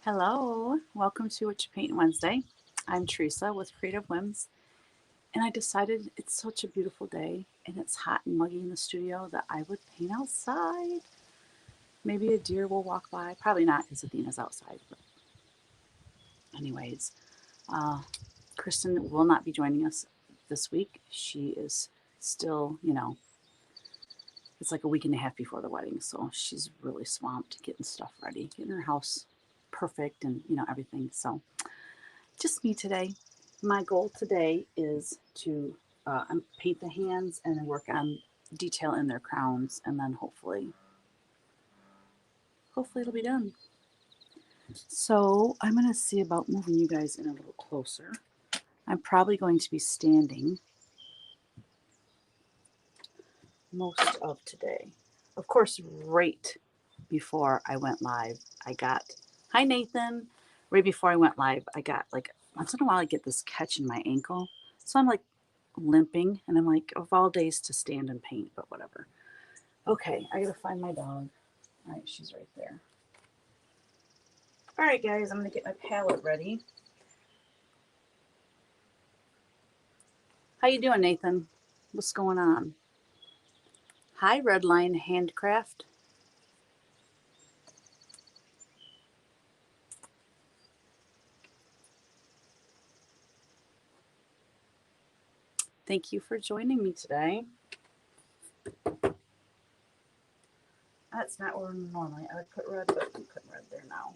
Hello, welcome to Whatcha Paintin Wednesday. I'm Teresa with Creative Whims, and I decided it's such a beautiful day and it's hot and muggy in the studio that I would paint outside. Maybe a deer will walk by. Probably not because Athena's outside. But anyways, uh, Kristen will not be joining us this week. She is still, it's like a week and a half before the wedding, so she's really swamped getting stuff ready, getting her house perfect and everything. So just me today. My goal today is to paint the hands and then work on detail in their crowns, and then hopefully it'll be done. So I'm gonna see about moving you guys in a little closer. I'm probably going to be standing most of today. Of course, right before I went live, I got hi Nathan. Right before I went live, I got like once in a while I get this catch in my ankle, so I'm like limping, and I'm like, of all days to stand and paint, but whatever. Okay, I gotta find my dog. All right, she's right there. All right, guys, I'm gonna get my palette ready. How you doing, Nathan? What's going on? Hi, Redline Handcraft. Thank you for joining me today. That's not where normally I would put red, but I'm putting red there now.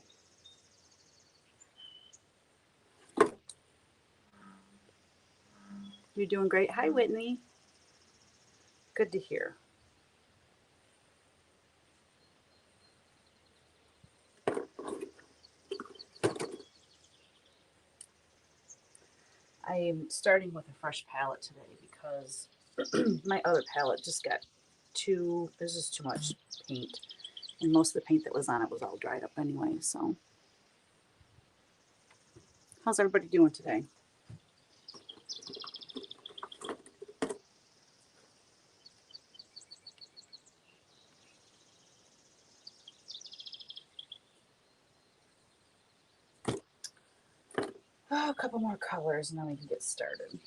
You're doing great. Hi, Whitney. Good to hear. I'm starting with a fresh palette today because my other palette just got there's just too much paint. And most of the paint that was on it was all dried up anyway. So, how's everybody doing today? Oh, a couple more colors and then we can get started.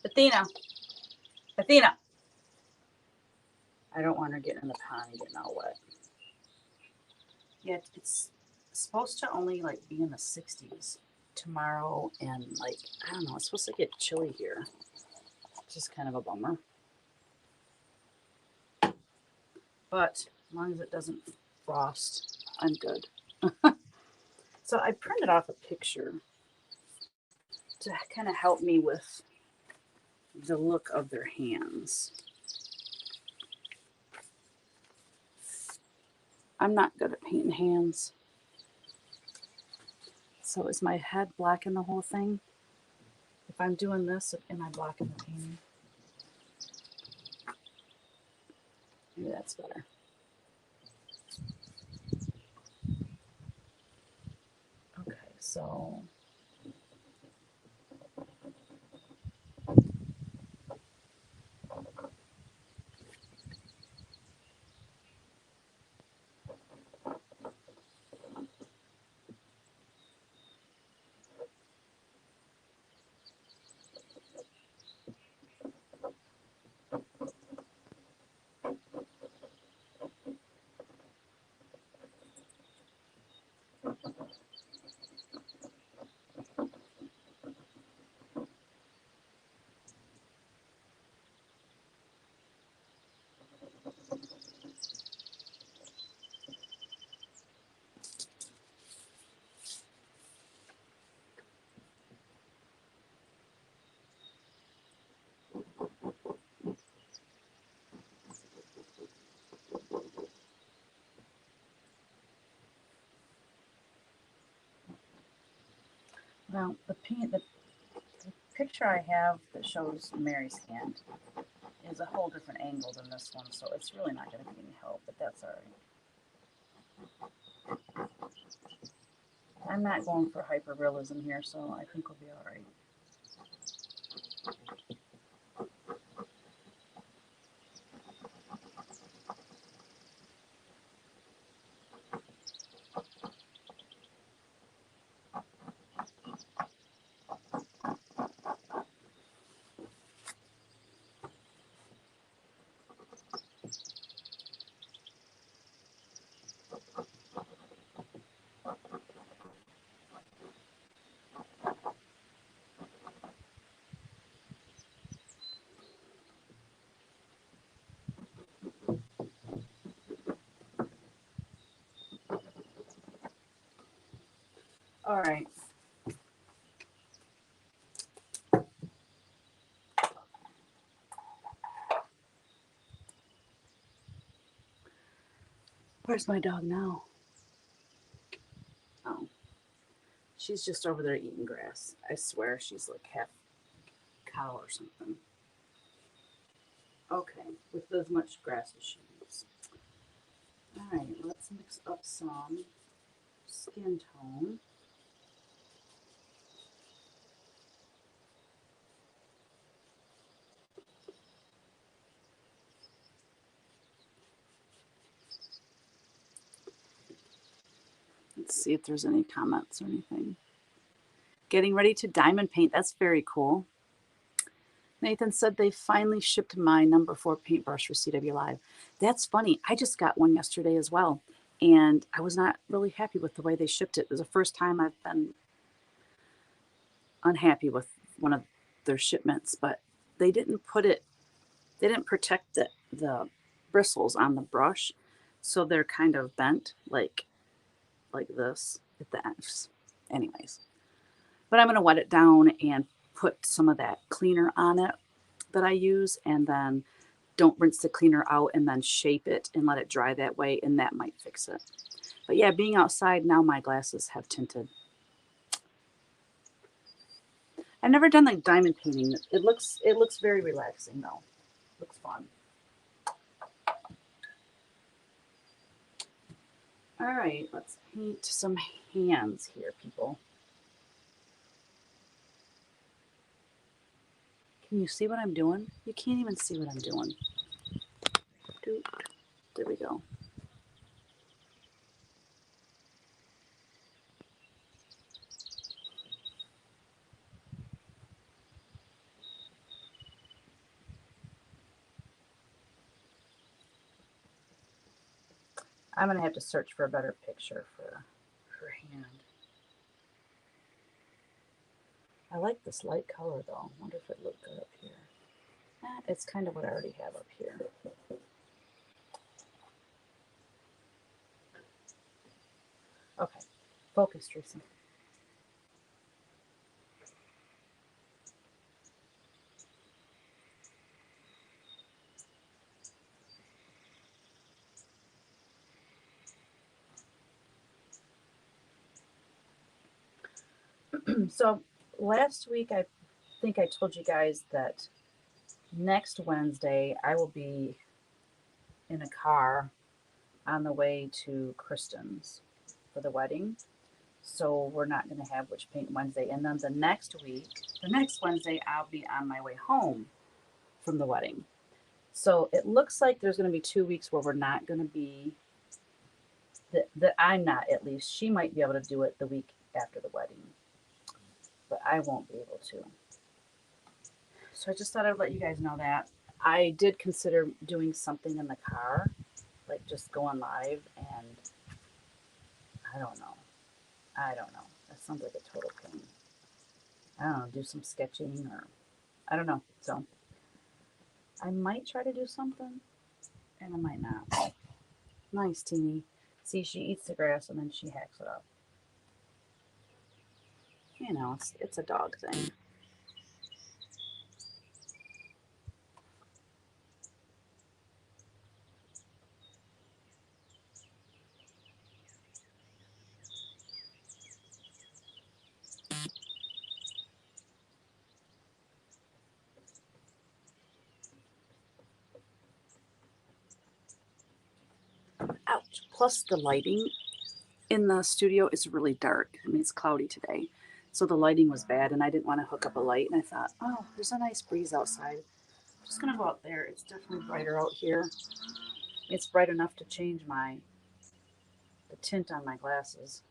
Athena, Athena. I don't want her getting in the pond and getting all wet. Yeah, it's supposed to only like be in the 60s tomorrow, and like I don't know, it's supposed to get chilly here. It's just kind of a bummer. But as long as it doesn't frost, I'm good. So I printed off a picture to kind of help me with the look of their hands. I'm not good at painting hands. So is my head blocking the whole thing? If I'm doing this, am I blocking the painting? Maybe that's better. Okay, so well, the picture I have that shows Mary's hand is a whole different angle than this one, so it's really not going to be any help, but that's all right. I'm not going for hyper-realism here, so I think we'll be all right. All right. Where's my dog now? Oh, she's just over there eating grass. I swear she's like half cow or something. Okay, with as much grass as she eats. All right, let's mix up some skin tone. Let's see if there's any comments or anything. Getting ready to diamond paint. That's very cool. Nathan said they finally shipped my number 4 paintbrush for CW Live. That's funny. I just got one yesterday as well, and I was not really happy with the way they shipped it. It was the first time I've been unhappy with one of their shipments, but they didn't protect the bristles on the brush, so they're kind of bent like this at the ends. Anyways, but I'm going to wet it down and put some of that cleaner on it that I use, and then don't rinse the cleaner out and then shape it and let it dry that way, and that might fix it. But yeah, being outside now, my glasses have tinted. I've never done like diamond painting. It looks very relaxing though. Looks fun. All right, let's paint some hands here, people. Can you see what I'm doing? You can't even see what I'm doing. There we go. I'm going to have to search for a better picture for her hand. I like this light color though. I wonder if it looked good up here. It's kind of what I already have up here. Okay, focus, Teresa. So last week, I think I told you guys that next Wednesday I will be in a car on the way to Kristen's for the wedding. So we're not going to have Witch Paint Wednesday. And then the next Wednesday, I'll be on my way home from the wedding. So it looks like there's going to be 2 weeks where we're not going to be, that I'm not at least. She might be able to do it the week after the wedding, but I won't be able to. So I just thought I'd let you guys know that. I did consider doing something in the car, like just going live, and I don't know. That sounds like a total pain. I don't know, do some sketching or I don't know. So I might try to do something and I might not. Nice, Teeny. See, she eats the grass and then she hacks it up. You know, it's a dog thing. Plus the lighting in the studio is really dark. I mean, it's cloudy today. So the lighting was bad and I didn't want to hook up a light. And I thought, oh, there's a nice breeze outside. I'm just going to go out there. It's definitely brighter out here. It's bright enough to change the tint on my glasses.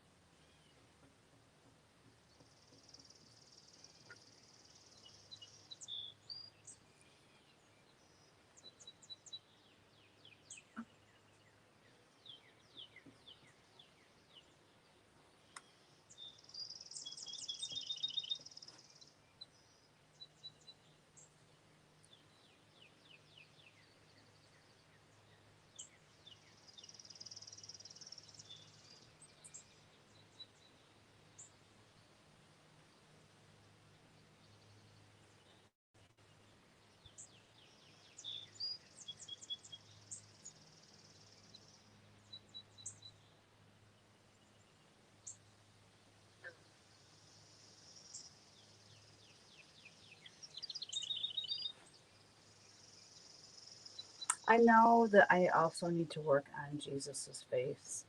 I know that I also need to work on Jesus's face.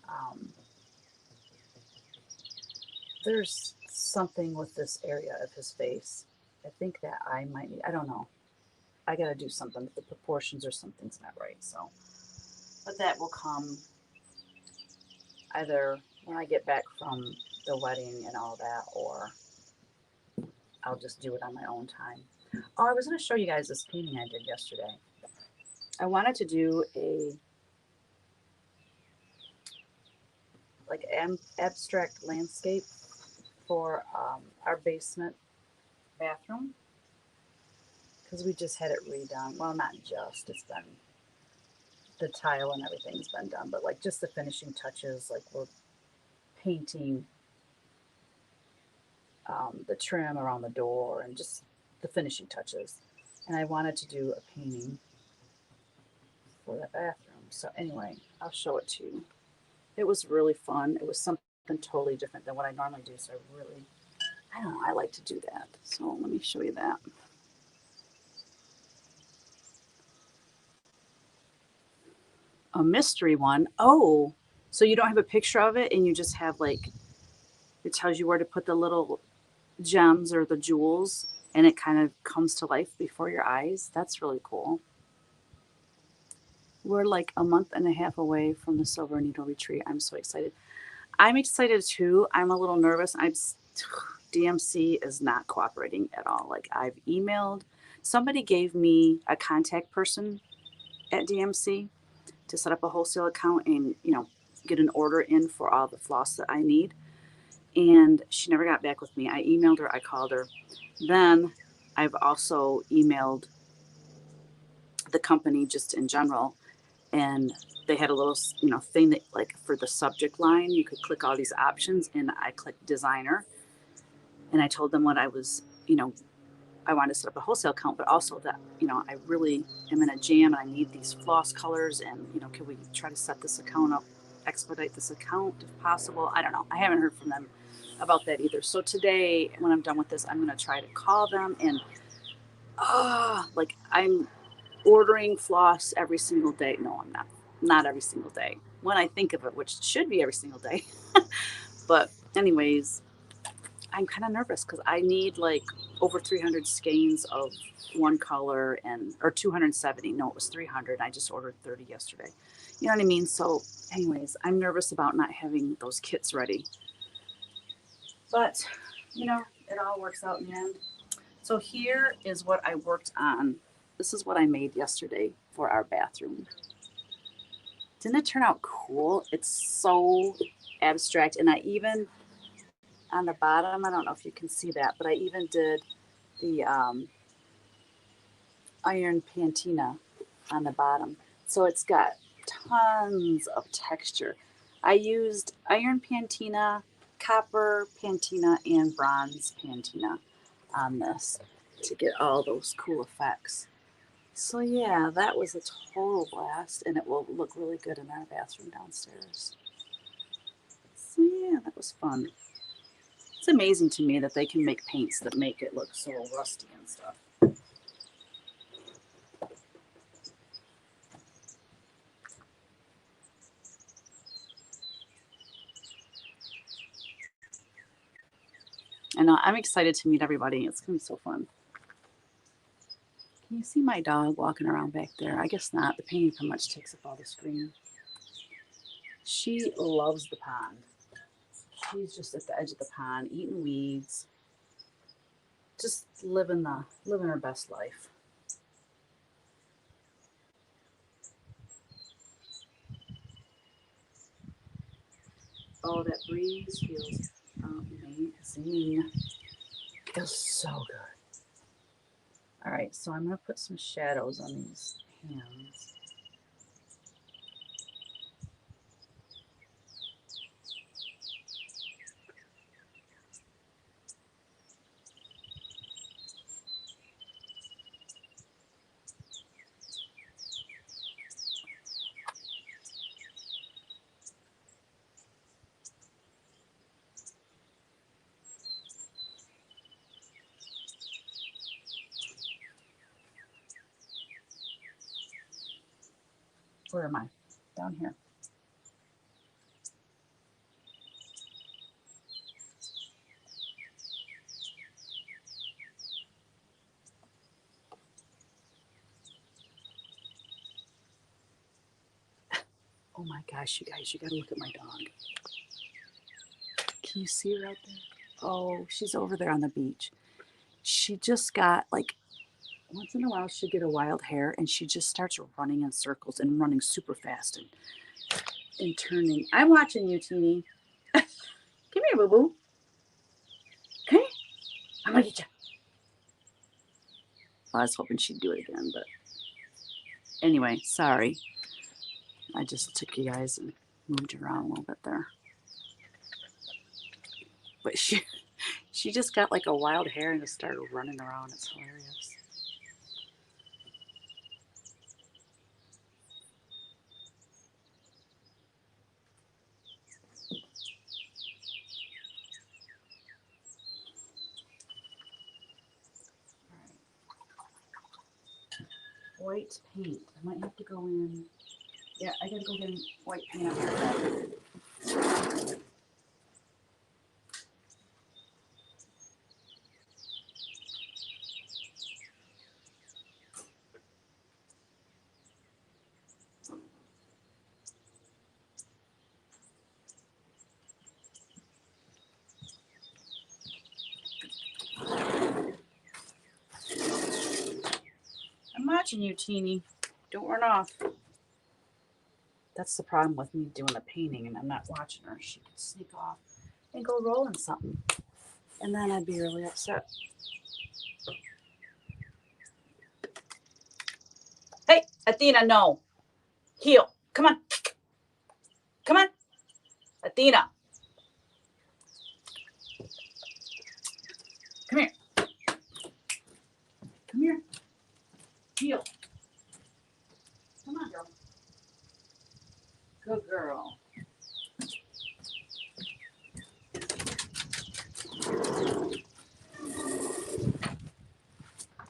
Um, there's something with this area of his face. I think that I might need, I don't know. I got to do something with the proportions or something's not right. So, but that will come either when I get back from the wedding and all that, or I'll just do it on my own time. Oh, I was going to show you guys this painting I did yesterday. I wanted to do a like abstract landscape for our basement bathroom because we just had it redone. Well, not just, it's been the tile and everything's been done, but like just the finishing touches, like we're painting the trim around the door and just the finishing touches. And I wanted to do a painting for the bathroom. So anyway, I'll show it to you. It was really fun. It was something totally different than what I normally do. So I don't know, I like to do that. So let me show you that. A mystery one. Oh, so you don't have a picture of it and you just have like, it tells you where to put the little gems or the jewels and it kind of comes to life before your eyes. That's really cool. We're like a month and a half away from the Silver Needle Retreat. I'm so excited. I'm excited too. I'm a little nervous. DMC is not cooperating at all. Like I've emailed, somebody gave me a contact person at DMC to set up a wholesale account and, get an order in for all the floss that I need. And she never got back with me. I emailed her, I called her. Then I've also emailed the company just in general, and they had a little, thing that like for the subject line, you could click all these options, and I clicked designer, and I told them what I was, I wanted to set up a wholesale account, but also that, I really am in a jam and I need these floss colors, and, can we try to set this account up, expedite this account if possible? I don't know. I haven't heard from them about that either. So today, when I'm done with this, I'm going to try to call them and, like I'm ordering floss every single day. No, I'm not every single day when I think of it, which should be every single day. But anyways, I'm kind of nervous because I need like over 300 skeins of one color or 270. No, it was 300. I just ordered 30 yesterday. You know what I mean? So anyways, I'm nervous about not having those kits ready. But, it all works out in the end. So here is what I worked on. This is what I made yesterday for our bathroom. Didn't it turn out cool? It's so abstract. And I even, on the bottom, I don't know if you can see that, but I even did the iron patina on the bottom. So it's got tons of texture. I used iron patina, copper patina, and bronze patina on this to get all those cool effects. So yeah, that was a total blast, and it will look really good in our bathroom downstairs. So yeah, that was fun. It's amazing to me that they can make paints that make it look so rusty and stuff. I know, I'm excited to meet everybody. It's going to be so fun. Can you see my dog walking around back there? I guess not. The painting pretty much takes up all the screen. She loves the pond. She's just at the edge of the pond, eating weeds, just living her best life. Oh, that breeze feels amazing. Feels so good. All right, so I'm gonna put some shadows on these hands. Where am I? Down here. Oh my gosh, you guys, you gotta look at my dog. Can you see her out there? Oh, she's over there on the beach. She just got, like, once in a while she'll get a wild hair and she just starts running in circles and running super fast and turning. I'm watching you, Teeny. Come here, boo boo. Come here. I'm gonna get you. I was hoping she'd do it again, but anyway, sorry. I just took you guys and moved you around a little bit there. But she just got like a wild hair and just started running around. It's hilarious. White paint. I might have to go in. Yeah, I gotta go get white paint on here. I'm watching you, Teeny. Don't run off. That's the problem with me doing the painting and I'm not watching her. She could sneak off and go rolling something. And then I'd be really upset. Hey, Athena, no. Heel. Come on. Come on. Athena. Come here. Come here. Heel. Come on, girl. Good girl.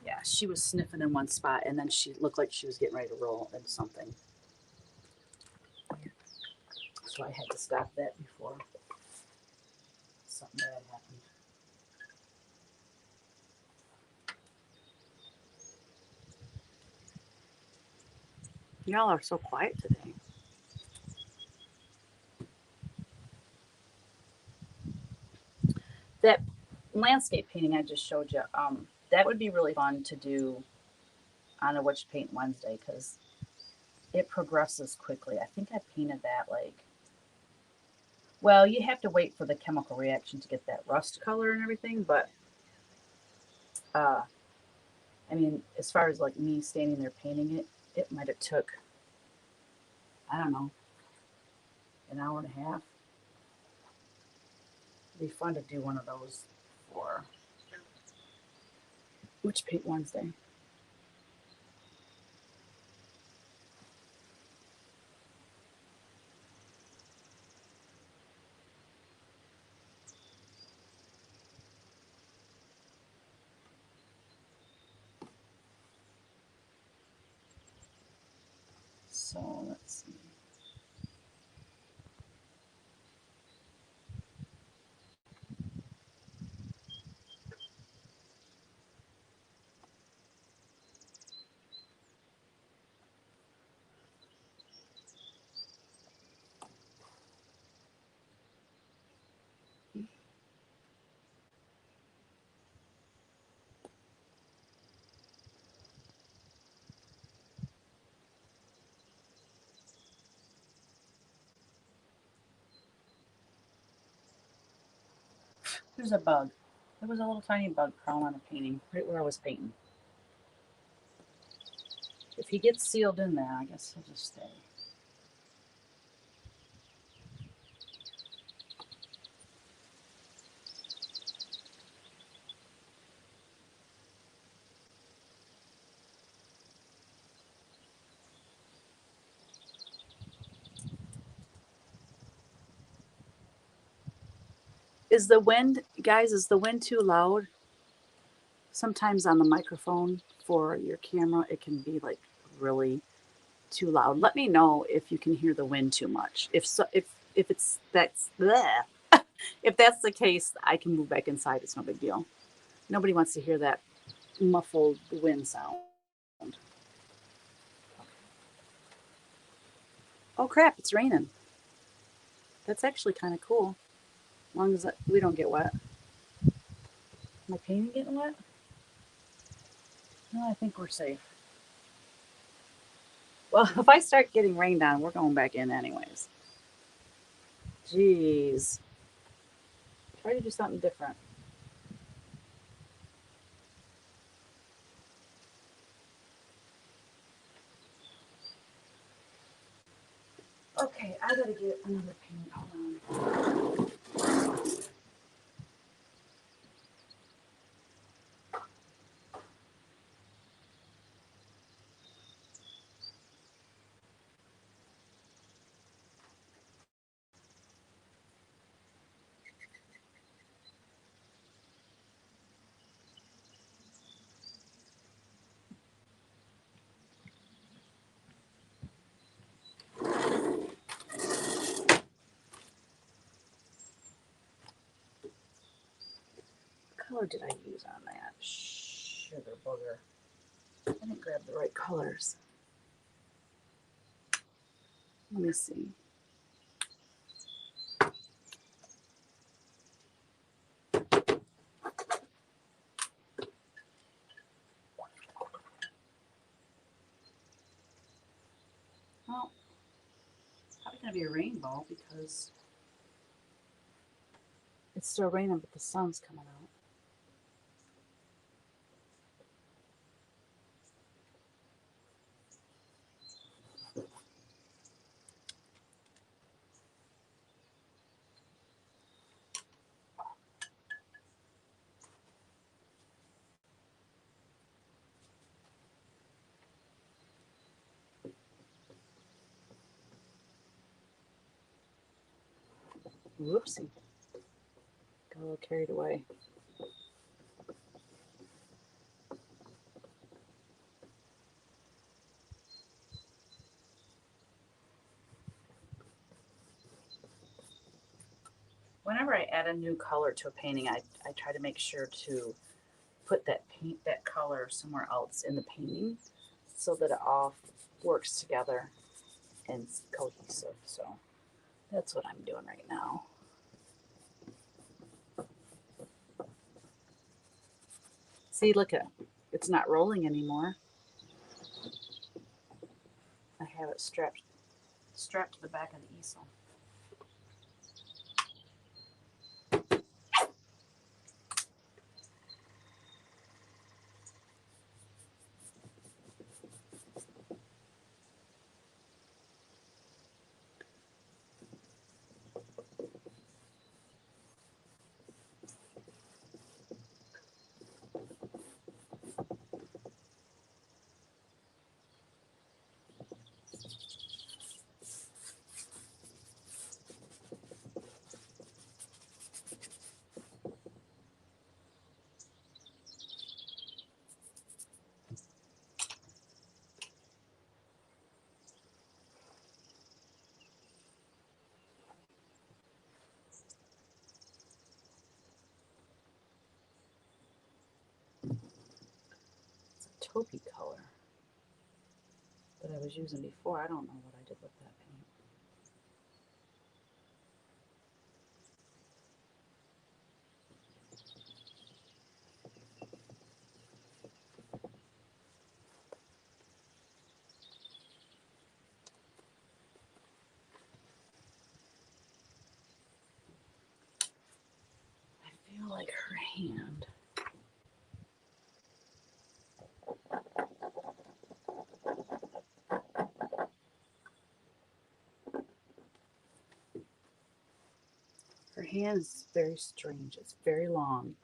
Yeah, she was sniffing in one spot and then she looked like she was getting ready to roll in something. So I had to stop that before something bad happened. Y'all are so quiet today. That landscape painting I just showed you, that would be really fun to do on a Whatcha Paint Wednesday because it progresses quickly. I think I painted that like, well, you have to wait for the chemical reaction to get that rust color and everything, but I mean, as far as like me standing there painting it, it might have took, I don't know, an hour and a half. It'd be fun to do one of those for Whatcha Paint Wednesday. So let's see. There's a bug. There was a little tiny bug crawling on the painting right where I was painting. If he gets sealed in there, I guess he'll just stay. Is the wind, guys, is the wind too loud? Sometimes on the microphone for your camera, it can be like really too loud. Let me know if you can hear the wind too much. If so, if it's that's bleh. If that's the case, I can move back inside. It's no big deal. Nobody wants to hear that muffled wind sound. Oh crap! It's raining. That's actually kind of cool. As long as we don't get wet. Am I painting getting wet? No, I think we're safe. Well, if I start getting rained on, we're going back in anyways. Jeez. Try to do something different. Okay, I gotta get another paint. Hold on. What color did I use on that? Sugar booger. I didn't grab the right colors. Let me see. Well, probably gonna be a rainbow because it's still raining, but the sun's coming out. Whoopsie. Got a little carried away. Whenever I add a new color to a painting, I try to make sure to put that color somewhere else in the painting so that it all works together and it's cohesive. So that's what I'm doing right now. See, look at it's not rolling anymore. I have it strapped to the back of the easel. It's a taupey color that I was using before. I don't know what I did with that paint. I feel hand is very strange. It's very long.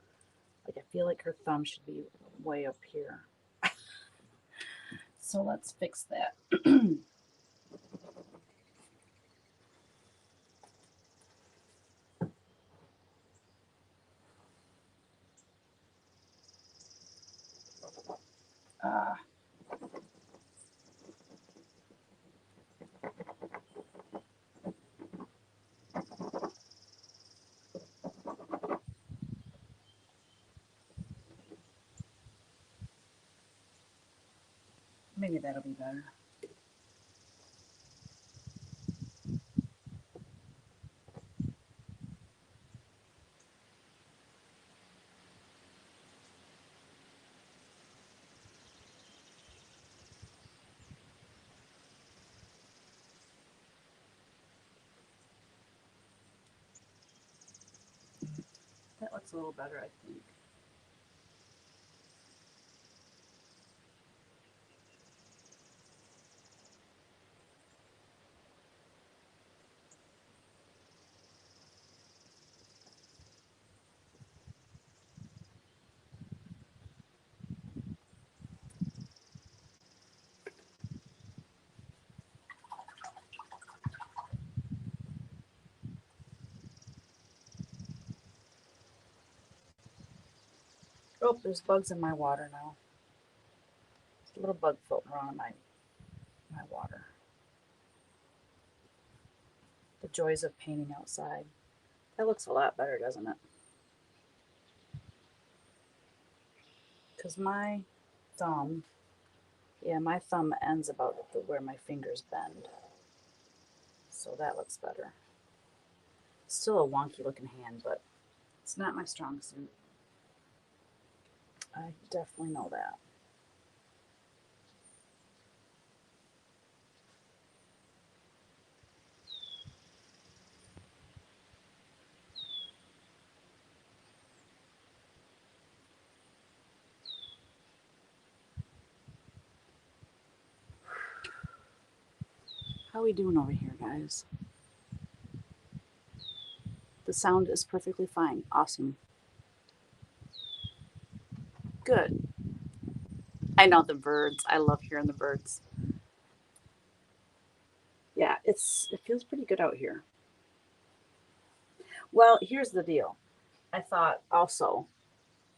Like I feel like her thumb should be way up here. So let's fix that. uh, Maybe that'll be better. That looks a little better, I think. Oh, there's bugs in my water now. There's a little bug floating around in my water. The joys of painting outside. That looks a lot better, doesn't it? Because my thumb, yeah, my thumb ends about where my fingers bend. So that looks better. Still a wonky looking hand, but it's not my strong suit. I definitely know that. How are we doing over here, guys? The sound is perfectly fine. Awesome. Good. I know the birds. I love hearing the birds. Yeah, it feels pretty good out here. Well, here's the deal. I thought also,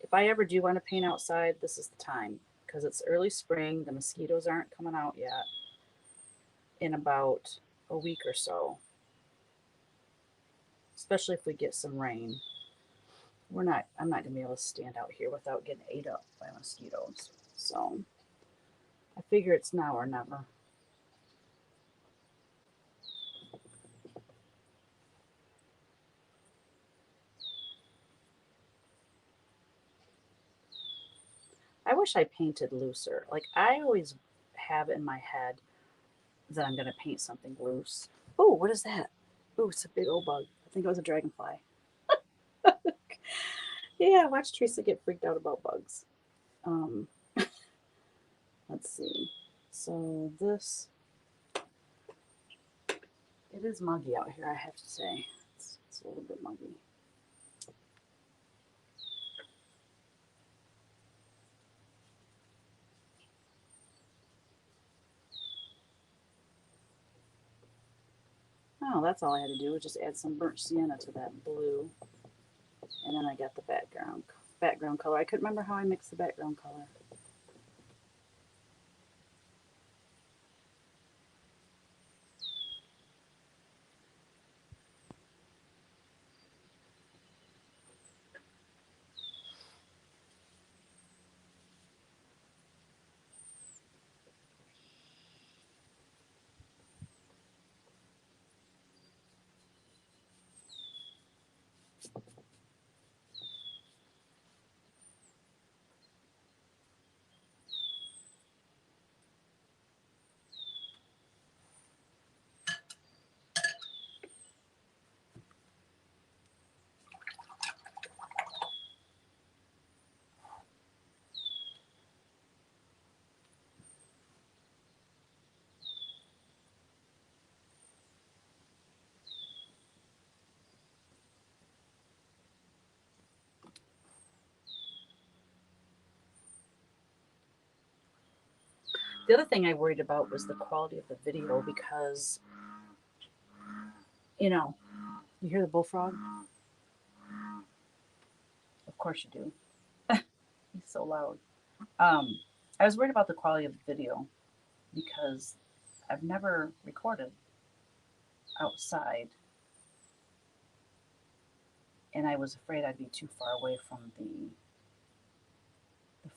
if I ever do want to paint outside, this is the time because it's early spring. The mosquitoes aren't coming out yet in about a week or so, especially if we get some rain. I'm not going to be able to stand out here without getting ate up by mosquitoes. So I figure it's now or never. I wish I painted looser. Like I always have in my head that I'm going to paint something loose. Oh, what is that? Oh, it's a big old bug. I think it was a dragonfly. Yeah, watch Teresa get freaked out about bugs. Um, let's see. So this, it is muggy out here, I have to say. It's a little bit muggy. Oh, that's all I had to do was just add some burnt sienna to that blue, and then I got the background color. I couldn't remember how I mixed the background color. The other thing I worried about was the quality of the video because, you know, you hear the bullfrog? Of course you do. He's so loud. I was worried about the quality of the video because I've never recorded outside, and I was afraid I'd be too far away from the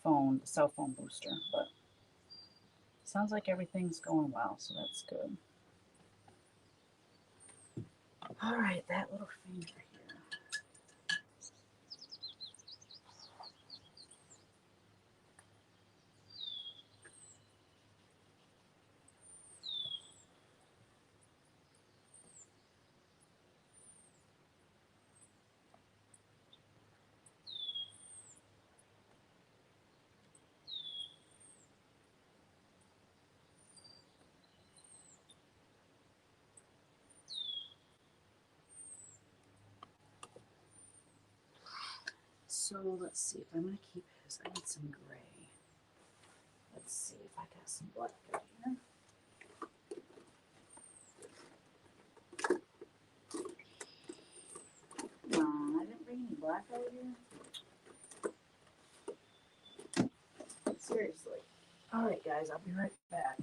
phone, the cell phone booster, but sounds like everything's going well, so that's good. All right, that little finger here. So let's see if I'm going to keep his. I need some gray. Let's see if I got some black out here. Come on, I didn't bring any black out here. Seriously. All right, guys, I'll be right back.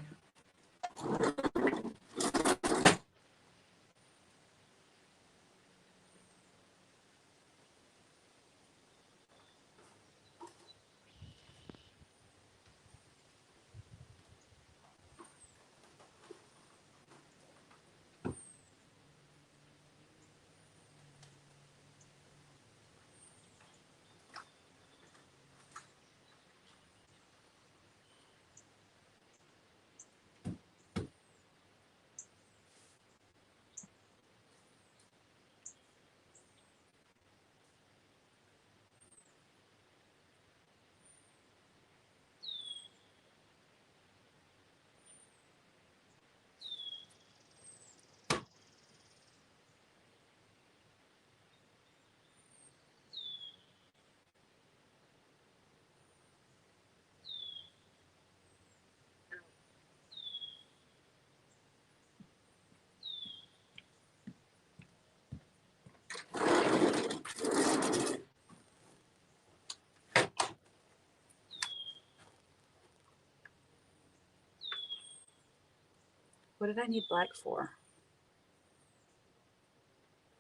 What did I need black for?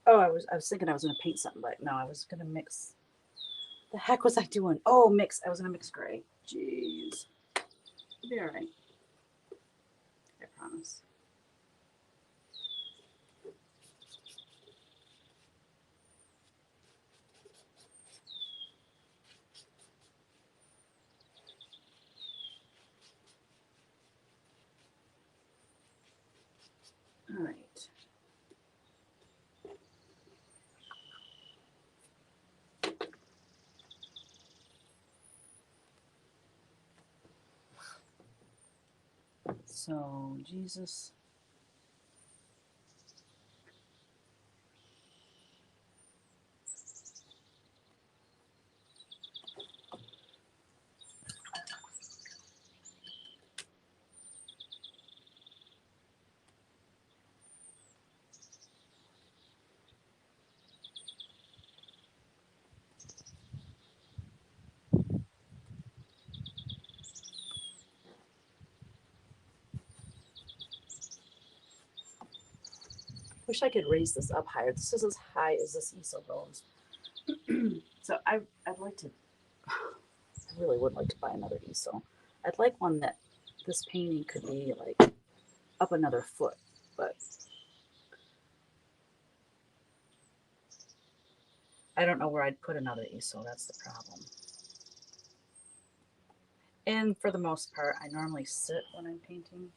Oh, I was thinking I was going to paint something, but no, I was going to mix. The heck was I doing? Oh, mix. I was going to mix gray. Jeez. It'll be all right. I promise. All right. So, Jesus. Wish I could raise this up higher. This is as high as this easel goes. So I'd like to, I really would like to buy another easel. I'd like one that this painting could be like up another foot, but I don't know where I'd put another easel. That's the problem. And for the most part, I normally sit when I'm painting.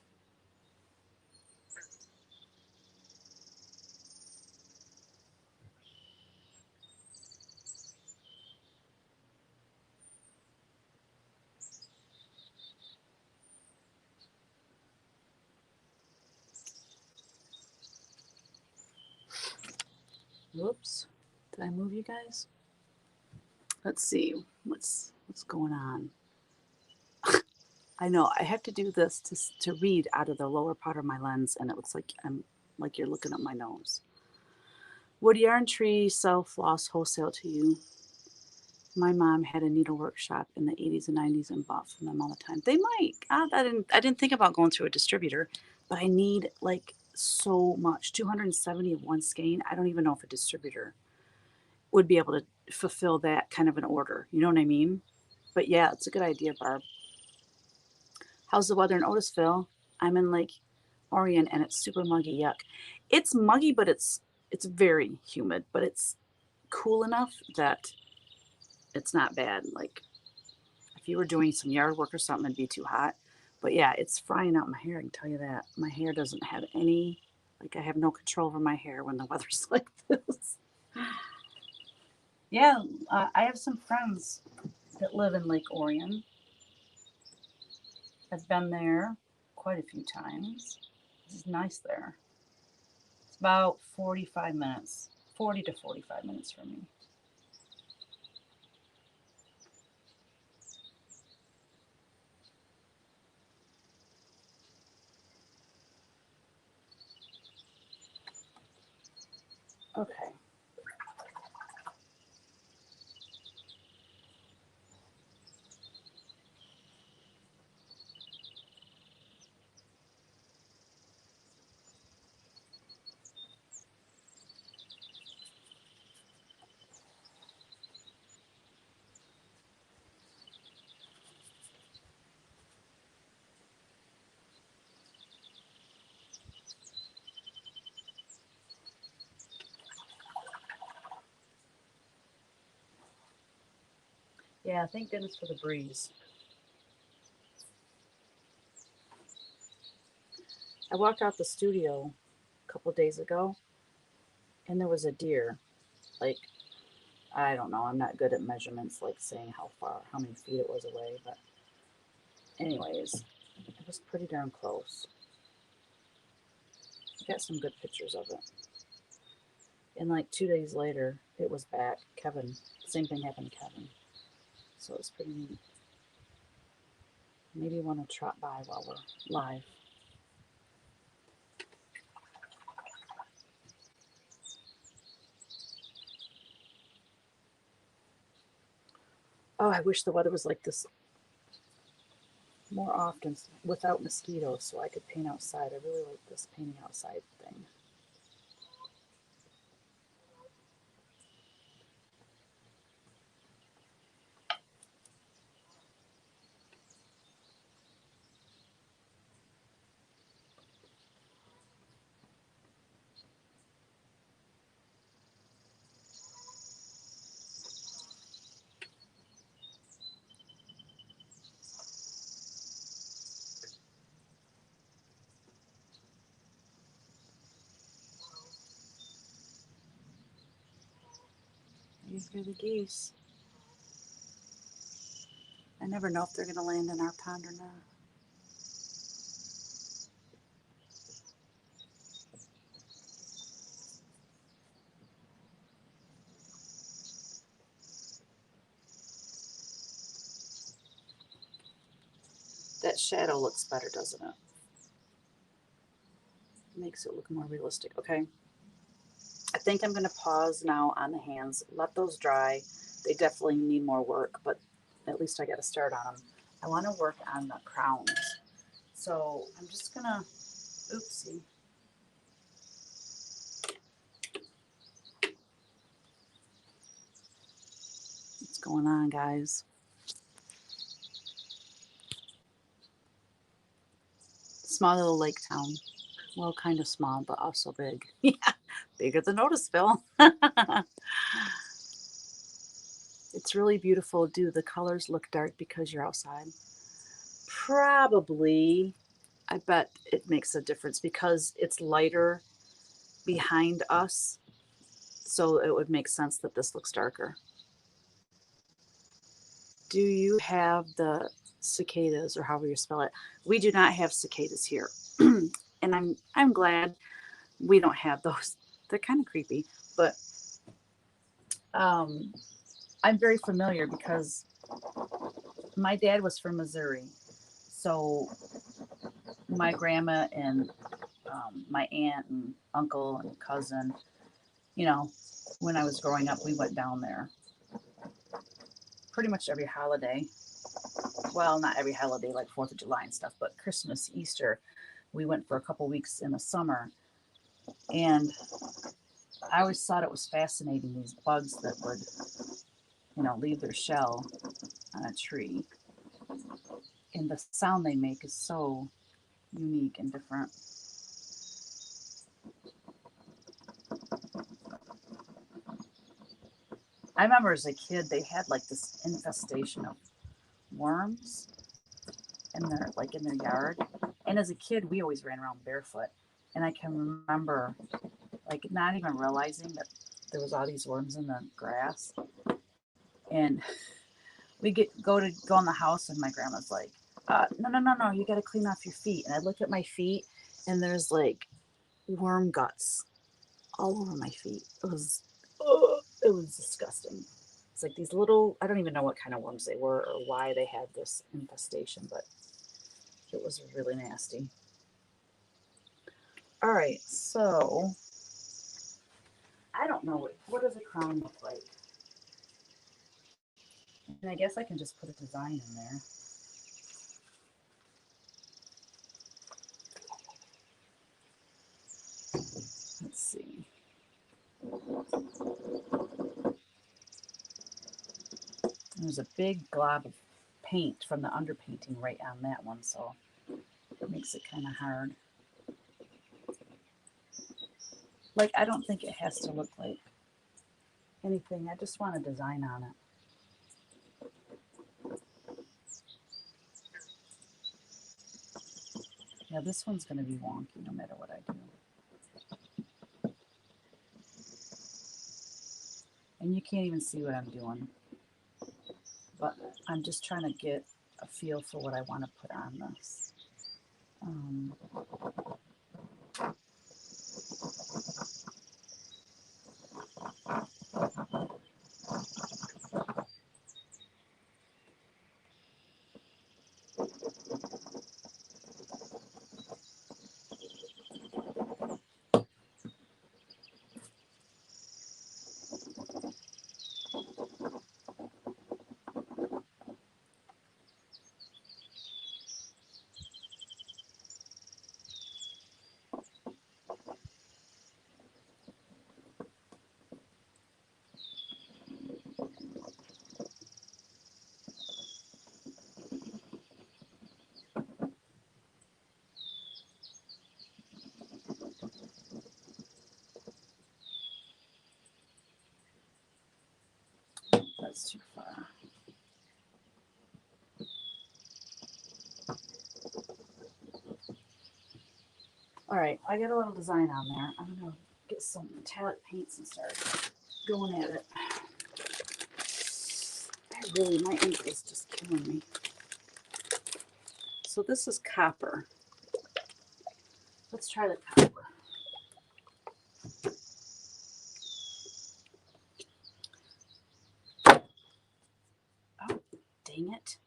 Whoops. Did I move you guys? Let's see. What's going on? I know I have to do this to read out of the lower part of my lens, and it looks like I'm like you're looking at my nose. Would Yarn Tree sell floss wholesale to you? My mom had a needle workshop in the 80s and 90s and bought from them all the time. They might. I didn't think about going through a distributor, but I need like so much. 270 of one skein. I don't even know if a distributor would be able to fulfill that kind of an order. You know what I mean? But yeah, it's a good idea, Barb. How's the weather in Otisville? I'm in Lake Orion and it's super muggy. Yuck. It's muggy, but it's very humid, but it's cool enough that it's not bad. Like if you were doing some yard work or something, it'd be too hot. But yeah, it's frying out my hair. I can tell you that. My hair doesn't have any, like, I have no control over my hair when the weather's like this. Yeah, I have some friends that live in Lake Orion. I've been there quite a few times. It's nice there. It's about 45 minutes, 40 to 45 minutes from me. Okay. Yeah, thank goodness for the breeze. I walked out the studio a couple days ago and there was a deer. Like, I don't know, I'm not good at measurements, like saying how far, how many feet it was away, but anyways, it was pretty darn close. I got some good pictures of it. And like 2 days later, it was back. Kevin, same thing happened to Kevin. So it's pretty neat. Maybe you want to trot by while we're live. Oh, I wish the weather was like this more often without mosquitoes so I could paint outside. I really like this painting outside thing. You hear the geese. I never know if they're going to land in our pond or not. That shadow looks better, doesn't it? Makes it look more realistic. Okay. I think I'm going to pause now on the hands. Let those dry. They definitely need more work, but at least I got to start on them. I want to work on the crowns. So I'm just going to, oopsie. What's going on, guys? Small little lake town. Well, kind of small, but also big. Yeah, bigger than Otisville. It's really beautiful. Do the colors look dark because you're outside? Probably. I bet it makes a difference because it's lighter behind us. So it would make sense that this looks darker. Do you have the cicadas or however you spell it? We do not have cicadas here. And I'm glad we don't have those. They're kind of creepy, but um, I'm very familiar because my dad was from Missouri. So my grandma and my aunt and uncle and cousin, you know, when I was growing up, we went down there pretty much every holiday. Well, not every holiday, like 4th of July and stuff, but Christmas, Easter, we went for a couple weeks in the summer. And I always thought it was fascinating, these bugs that would, leave their shell on a tree. And the sound they make is so unique and different. I remember as a kid, they had like this infestation of worms in their yard. And as a kid, we always ran around barefoot. And I can remember like not even realizing that there was all these worms in the grass. And we go in the house, and my grandma's like, no, you got to clean off your feet. And I look at my feet, and there's like worm guts all over my feet. It was disgusting. It's like these little, I don't even know what kind of worms they were or why they had this infestation, but it was really nasty. All right, so I don't know what does a crown look like? And I guess I can just put a design in there. Let's see. There's a big glob of paint from the underpainting right on that one, so it makes it kind of hard. Like, I don't think it has to look like anything. I just want a design on it. Yeah, this one's going to be wonky no matter what I do. And you can't even see what I'm doing. But I'm just trying to get a feel for what I want to put on this. That's too far. All right, I got a little design on there. I'm going to get some metallic paints and start going at it. My ink is just killing me. So this is copper. Let's try the copper. Oh, dang it.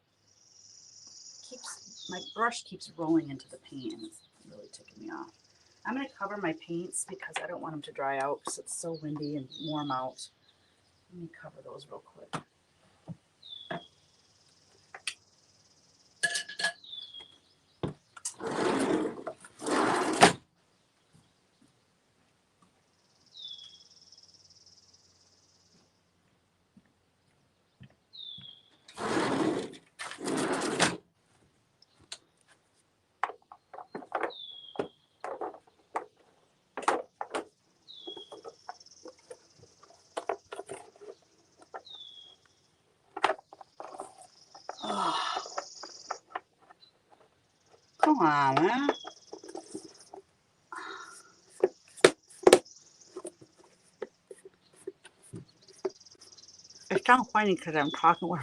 My brush keeps rolling into the paint, and it's really ticking me off. I'm going to cover my paints because I don't want them to dry out because it's so windy and warm out. Let me cover those real quick. Oh, come on, man. It's kind of funny because I'm talking with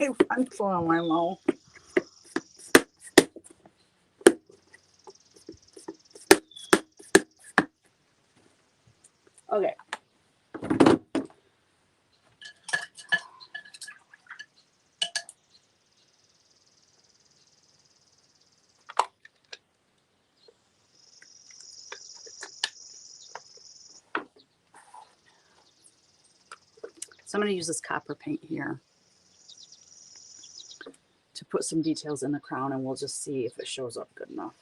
my pencil on my mouth. Okay. So I'm going to use this copper paint here to put some details in the crown, and we'll just see if it shows up good enough.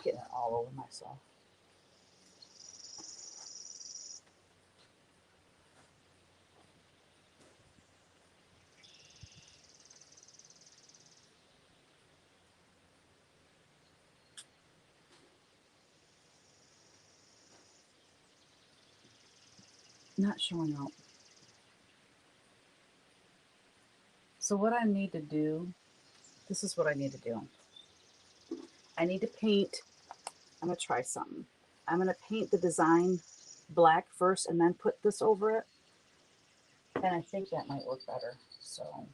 Getting it all over myself. Not showing up. So what I need to do, this is what I need to do. I need to paint. I'm going to try something. I'm going to paint the design black first and then put this over it. And I think that might work better. So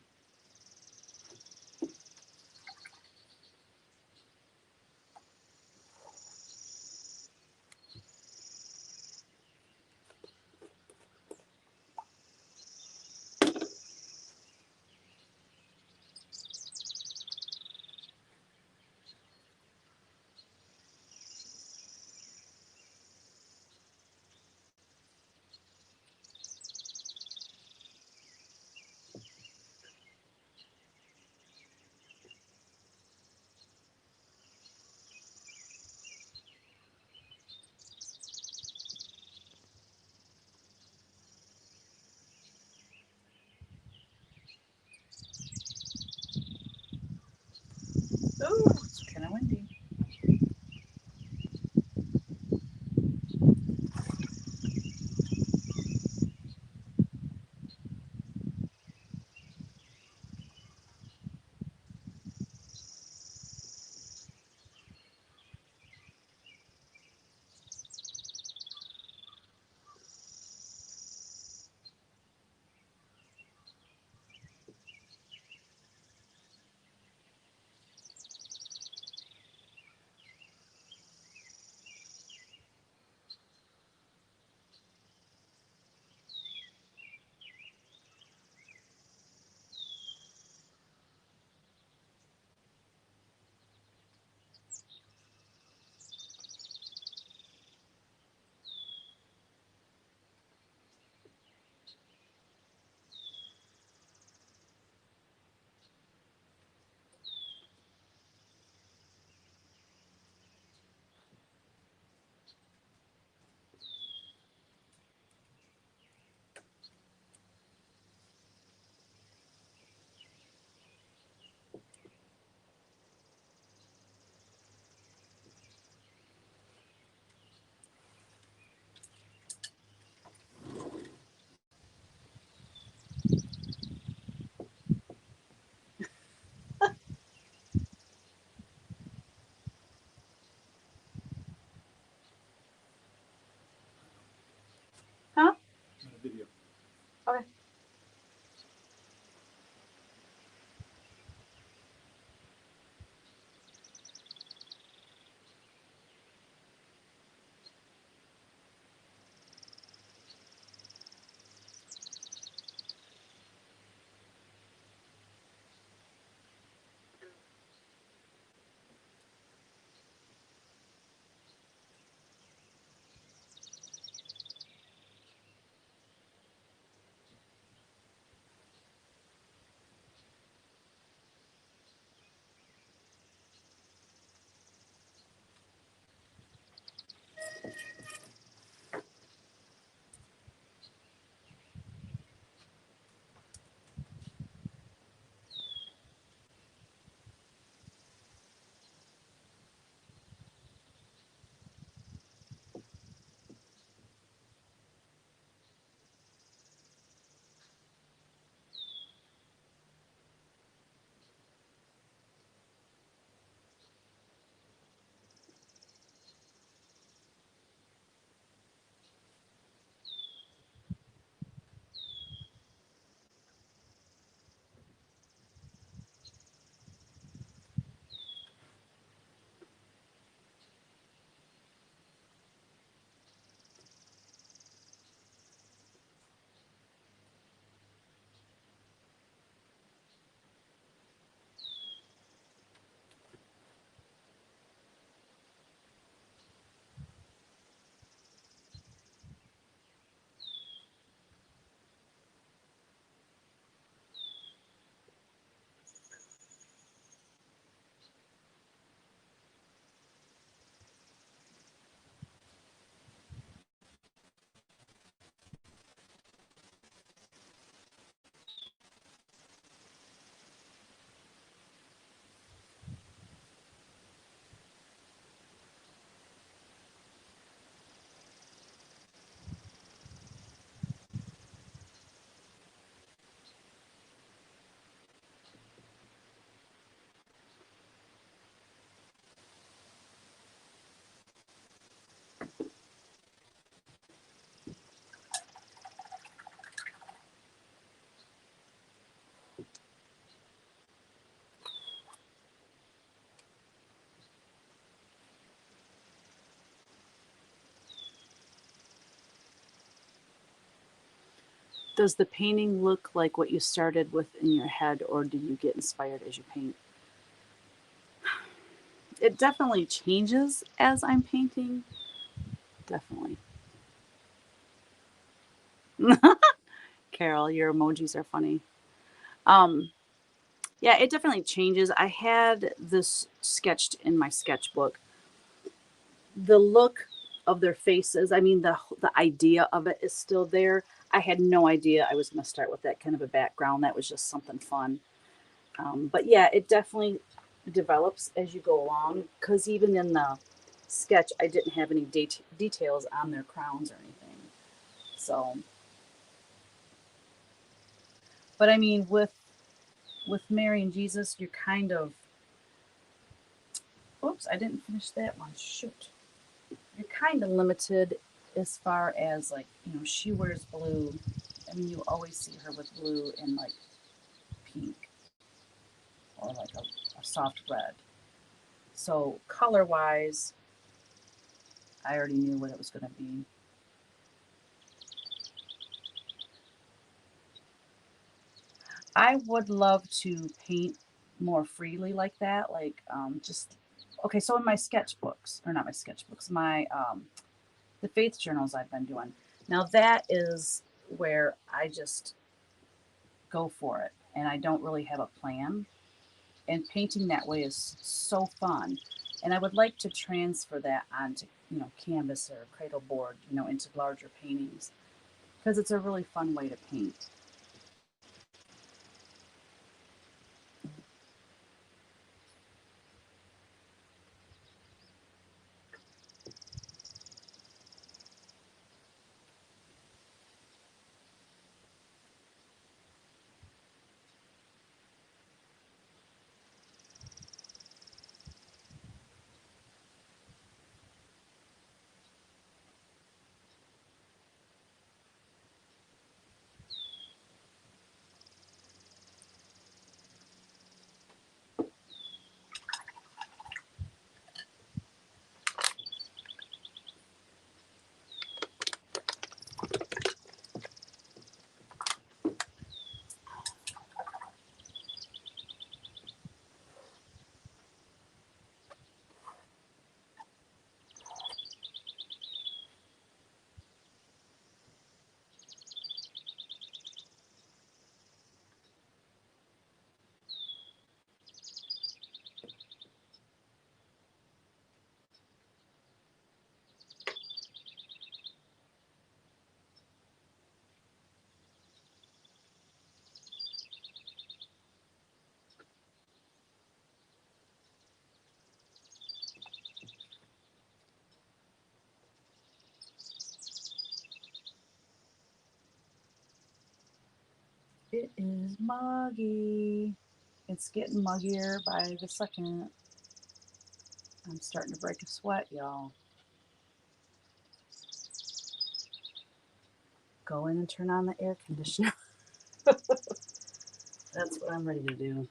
Does the painting look like what you started with in your head, or do you get inspired as you paint? It definitely changes as I'm painting. Definitely. Carol, your emojis are funny. Um, yeah, it definitely changes. I had this sketched in my sketchbook. The look of their faces, I mean, the idea of it is still there. I had no idea I was going to start with that kind of a background. That was just something fun. But yeah, it definitely develops as you go along. Because even in the sketch, I didn't have any details on their crowns or anything. So, but I mean, with Mary and Jesus, you're kind of, oops, I didn't finish that one. Shoot. You're kind of limited as far as like, she wears blue. I mean, you always see her with blue and like pink or like a soft red. So color wise, I already knew what it was going to be. I would love to paint more freely like that. Like, just, okay, so in my sketchbooks, or not my sketchbooks, the faith journals I've been doing. Now that is where I just go for it and I don't really have a plan. And painting that way is so fun. And I would like to transfer that onto, canvas or cradle board, into larger paintings because it's a really fun way to paint. It is muggy. It's getting muggier by the second. I'm starting to break a sweat, y'all. Go in and turn on the air conditioner. That's what I'm ready to do.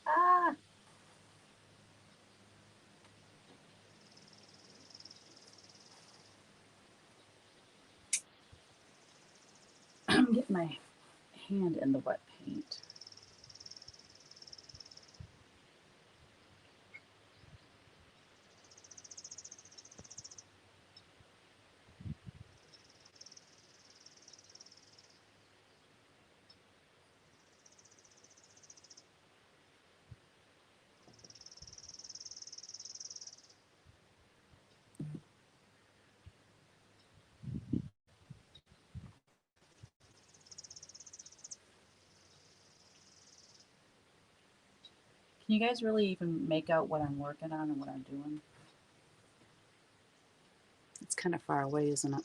Ah, I'm getting my hand in the wet paint. Can you guys really even make out what I'm working on and what I'm doing? It's kind of far away, isn't it?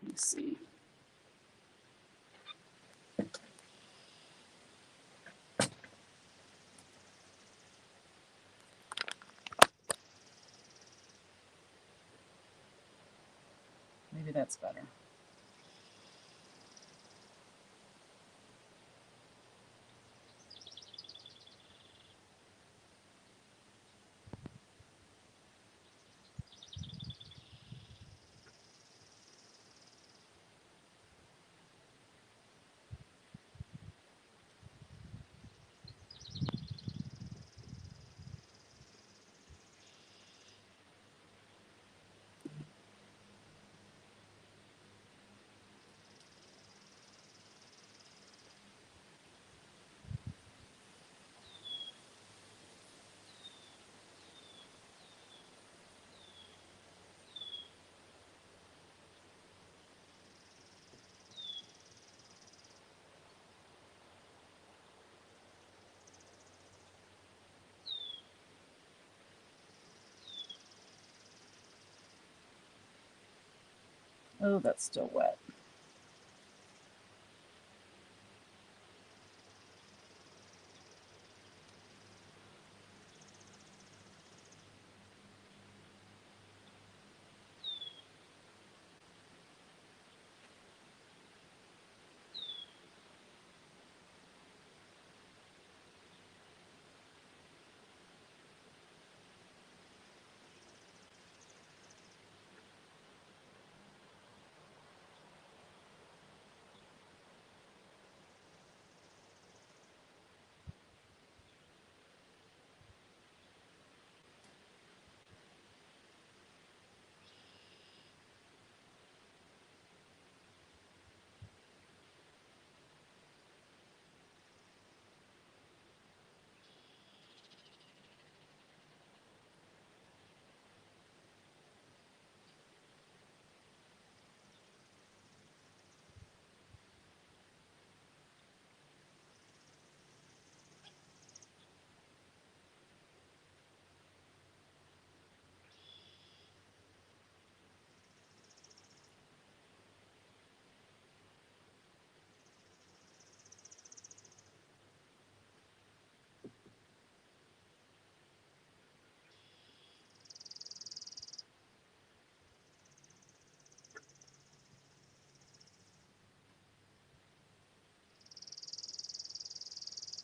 Let me see. Maybe that's better. Oh, that's still wet.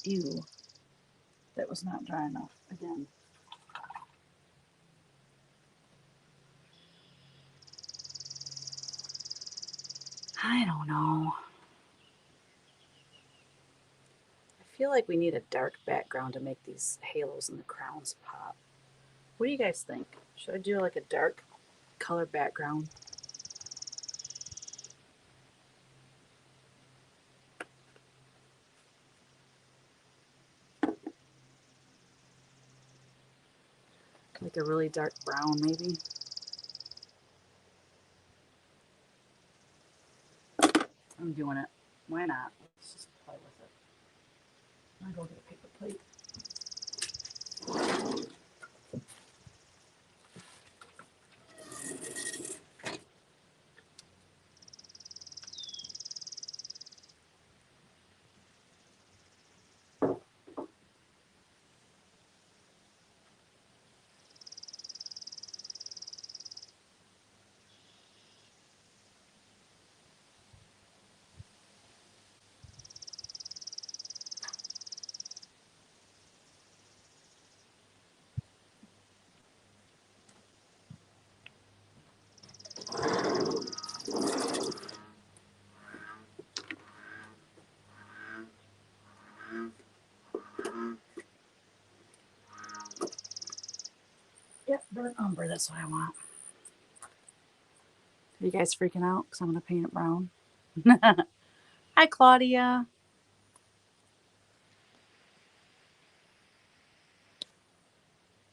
Ew. That was not dry enough again. I don't know. I feel like we need a dark background to make these halos and the crowns pop. What do you guys think? Should I do like a dark color background? Like a really dark brown, maybe? I'm doing it. Why not? Let's just play with it. I'll go get a paper plate. Yep, burnt umber, that's what I want. Are you guys freaking out because I'm going to paint it brown? Hi, Claudia.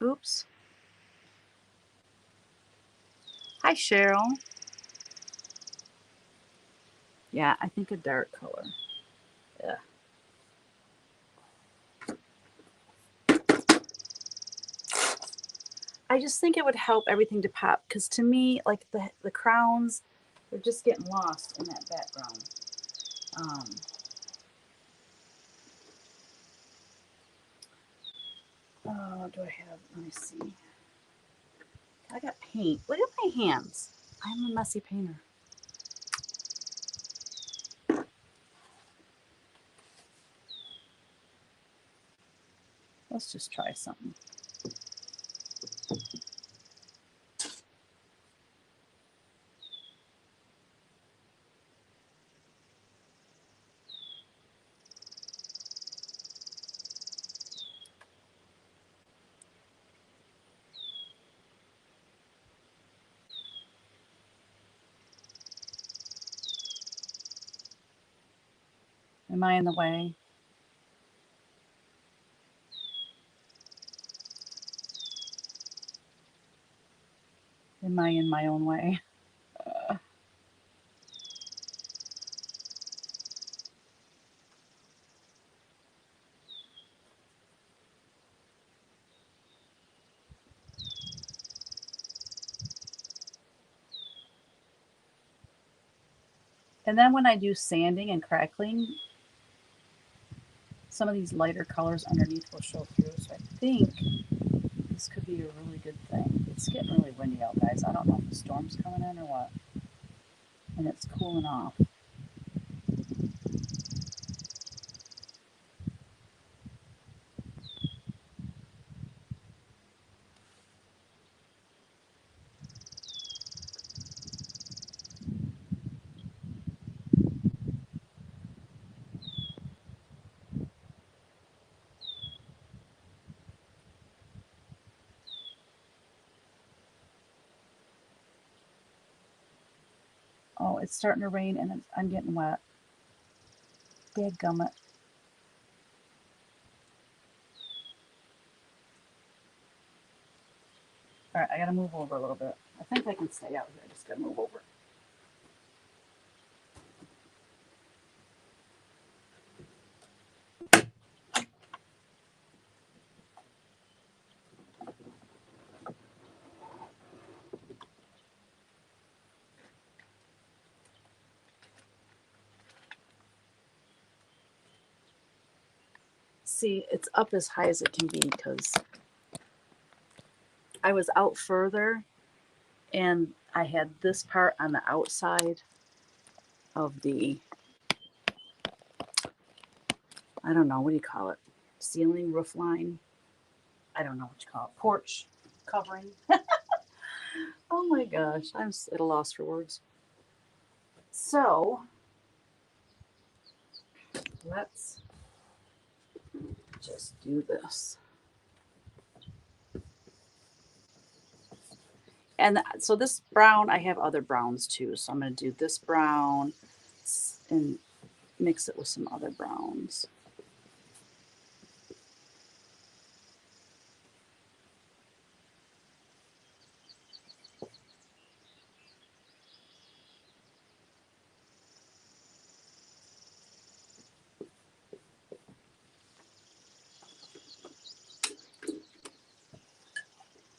Oops. Hi, Cheryl. Yeah, I think a dark color. Yeah. I just think it would help everything to pop, because to me, like the crowns, they're just getting lost in that background. Oh, do I have, let me see. I got paint. Look at my hands. I'm a messy painter. Let's just try something. Am I in the way? Am I in my own way? And then when I do sanding and crackling, some of these lighter colors underneath will show through. So I think this could be a really good thing. It's getting really windy out, guys. I don't know if the storm's coming in or what. And it's cooling off. Oh, it's starting to rain and I'm getting wet. Dadgummit. All right, I gotta move over a little bit. I think I can stay out here. I just gotta move over. See, it's up as high as it can be because I was out further and I had this part on the outside of the, I don't know, what do you call it? Ceiling, roof line? I don't know what you call it. Porch covering. Oh my gosh, I'm at a loss for words. So, let's just do this. And so this brown, I have other browns too. So I'm going to do this brown and mix it with some other browns.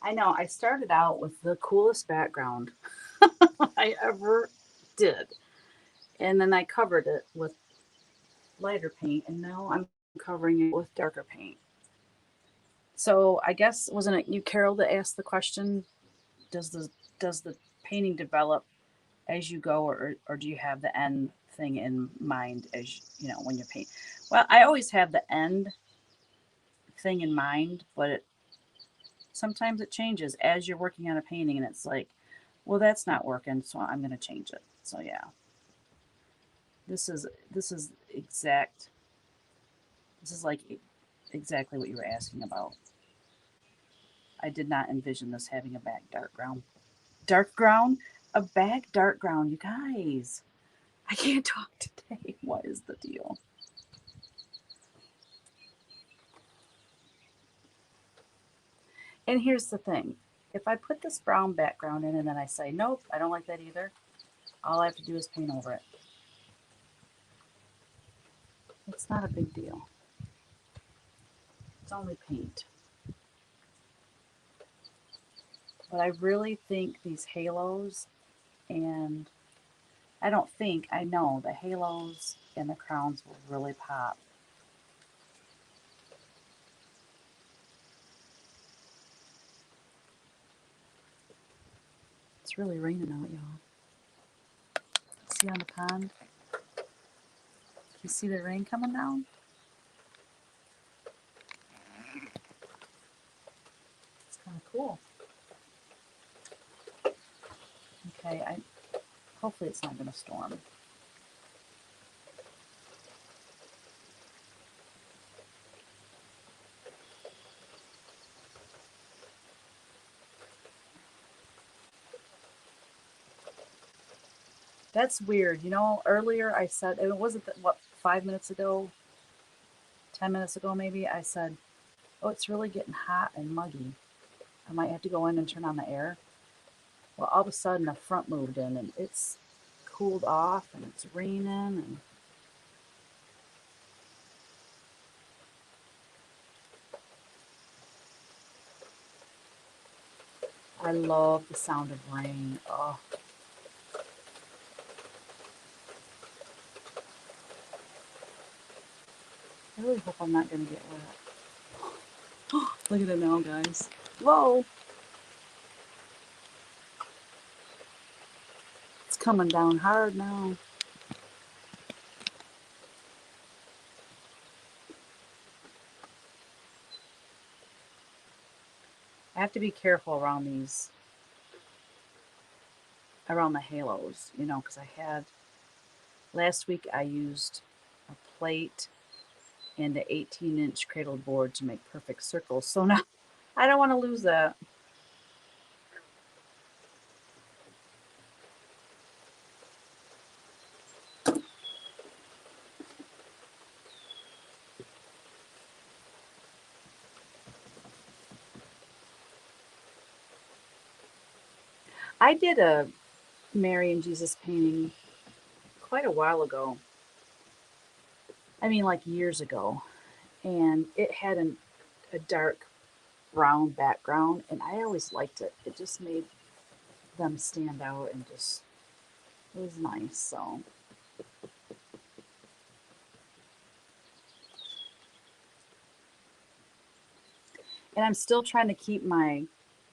I know I started out with the coolest background I ever did. And then I covered it with lighter paint, and now I'm covering it with darker paint. So I guess wasn't it you, Carol, that asked the question? Does the painting develop as you go, or do you have the end thing in mind as you know when you paint? Well, I always have the end thing in mind, but sometimes it changes as you're working on a painting, and it's like, well, that's not working, so I'm going to change it. So yeah, this is exact. This is like exactly what you were asking about. I did not envision this having a back dark ground. Dark ground? A back dark ground, you guys. I can't talk today. What is the deal? And here's the thing. If I put this brown background in and then I say, nope, I don't like that either, all I have to do is paint over it. It's not a big deal. It's only paint. But I really think these halos, and I don't think, I know the halos and the crowns will really pop. It's really raining out, y'all. See on the pond? You see the rain coming down? It's kind of cool. Okay, hopefully it's not going to storm. That's weird. You know, earlier I said, it wasn't, what, 5 minutes ago, 10 minutes ago maybe, I said, oh, it's really getting hot and muggy. I might have to go in and turn on the air. Well, all of a sudden the front moved in and it's cooled off and it's raining and I love the sound of rain. Oh, I really hope I'm not going to get wet. Look at it now, guys. Whoa! It's coming down hard now. I have to be careful around around the halos, you know, because last week I used a plate and an 18-inch cradle board to make perfect circles. So now I don't want to lose that. I did a Mary and Jesus painting quite a while ago. I mean, like years ago. And it had a dark brown background, and I always liked it. It just made them stand out and just, it was nice. So, and I'm still trying to keep my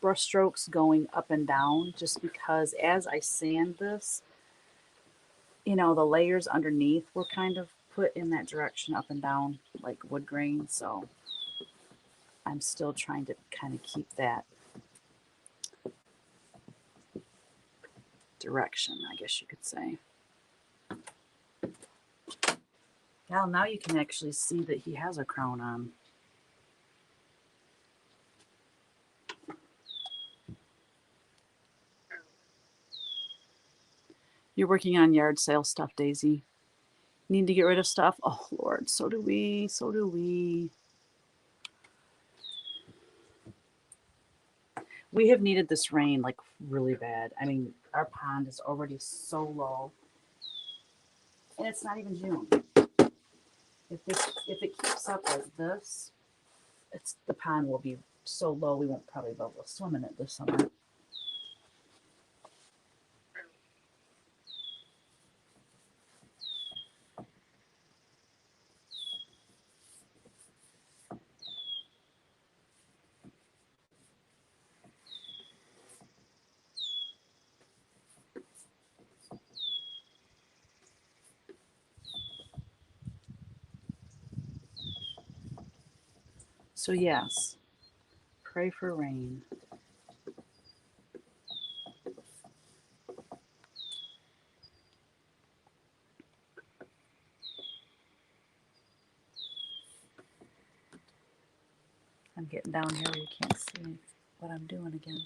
brush strokes going up and down just because as I sand this, you know, the layers underneath were kind of put in that direction up and down like wood grain. So I'm still trying to kind of keep that direction, I guess you could say. Well, now you can actually see that he has a crown on. You're working on yard sale stuff, Daisy. Need to get rid of stuff? Oh, Lord, so do we. So do we. We have needed this rain like really bad. I mean, our pond is already so low. And it's not even June. If it keeps up like this, the pond will be so low we won't probably be able to swim in it this summer. So yes, pray for rain. I'm getting down here where you can't see what I'm doing again.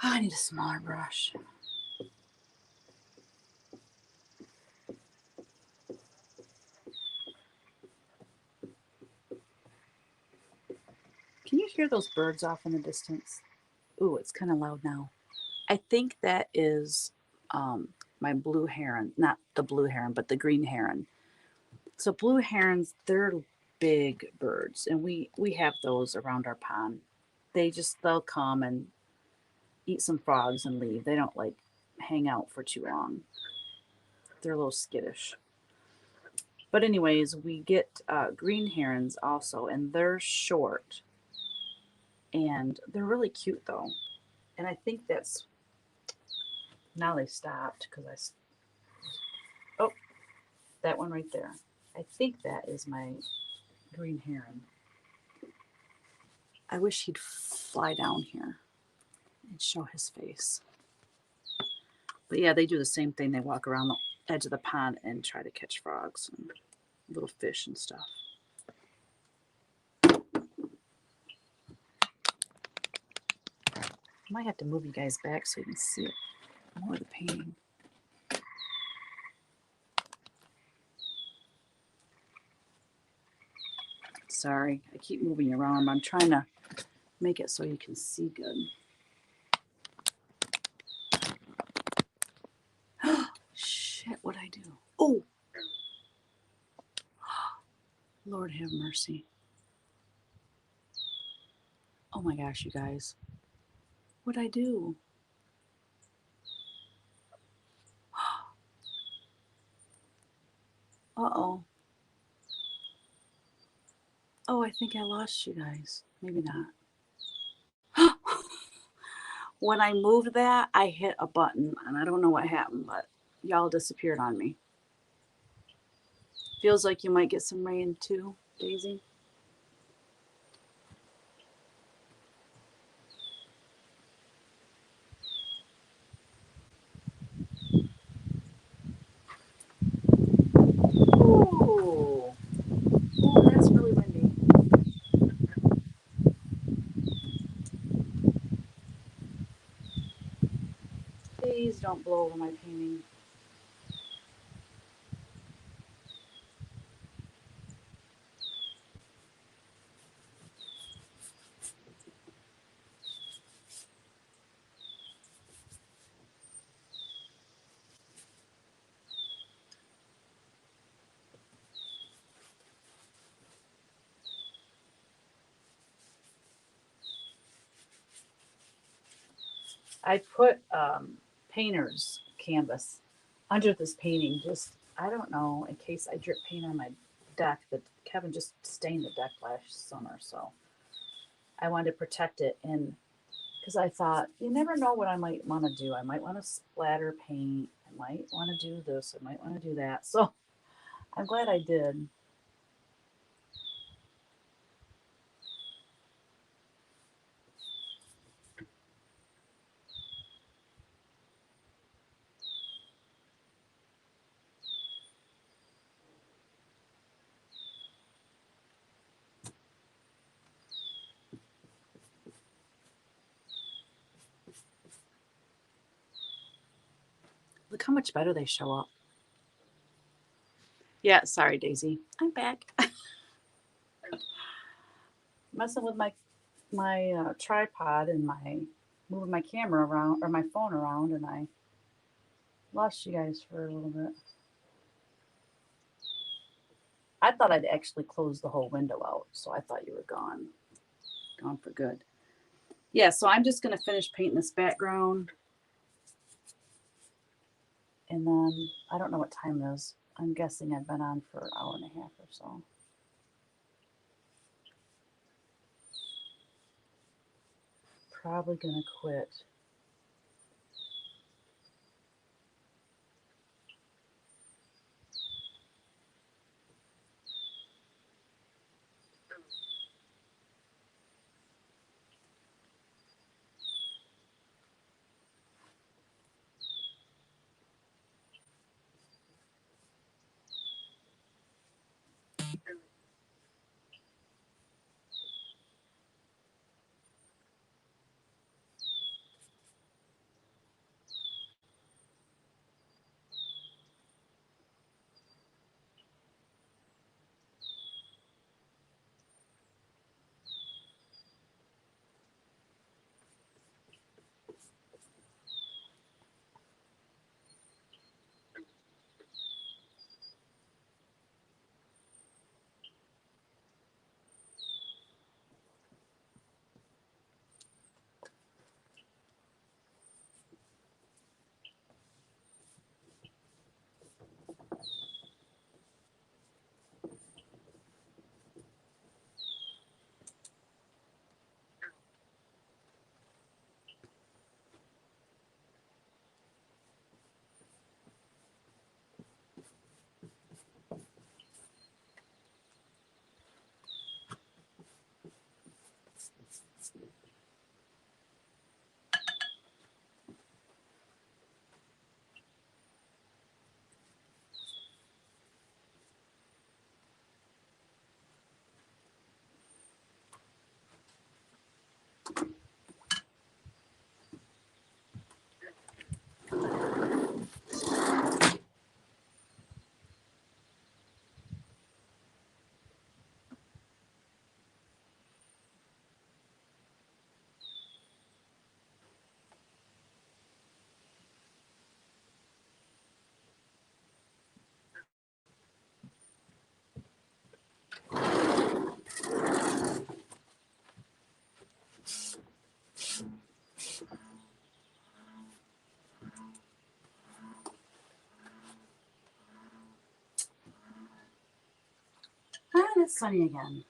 Oh, I need a smaller brush. Can you hear those birds off in the distance? Ooh, it's kind of loud now. I think that is my blue heron, not the blue heron, but the green heron. So blue herons, they're big birds, and we have those around our pond. They'll come and eat some frogs and leave. They don't like hang out for too long. They're a little skittish. But anyways, we get green herons also, and they're short, and they're really cute though. And I think that's now they stopped because oh, that one right there. I think that is my green heron. I wish he'd fly down here and show his face. But yeah, they do the same thing. They walk around the edge of the pond and try to catch frogs and little fish and stuff. I might have to move you guys back so you can see it more of the painting. Sorry, I keep moving you around. I'm trying to make it so you can see good. Shit, what'd I do? Oh! Lord have mercy. Oh my gosh, you guys. What'd I do? Uh-oh. Oh, I think I lost you guys. Maybe not. When I moved that, I hit a button, and I don't know what happened, but y'all disappeared on me. Feels like you might get some rain too, Daisy. Ooh. Oh, that's really windy. Please don't blow over my painting. I put painter's canvas under this painting, just, I don't know, in case I drip paint on my deck. That Kevin just stained the deck last summer, so I wanted to protect it. And because I thought, you never know what I might want to do. I might want to splatter paint. I might want to do this. I might want to do that. So I'm glad I did. Look how much better they show up. Yeah, sorry, Daisy. I'm back. Messing with my tripod and my moving my camera around or my phone around, and I lost you guys for a little bit. I thought I'd actually closed the whole window out, so I thought you were gone for good. Yeah, so I'm just gonna finish painting this background, and then I don't know what time it is. I'm guessing I've been on for an hour and a half or so. Probably gonna quit. it's sunny again.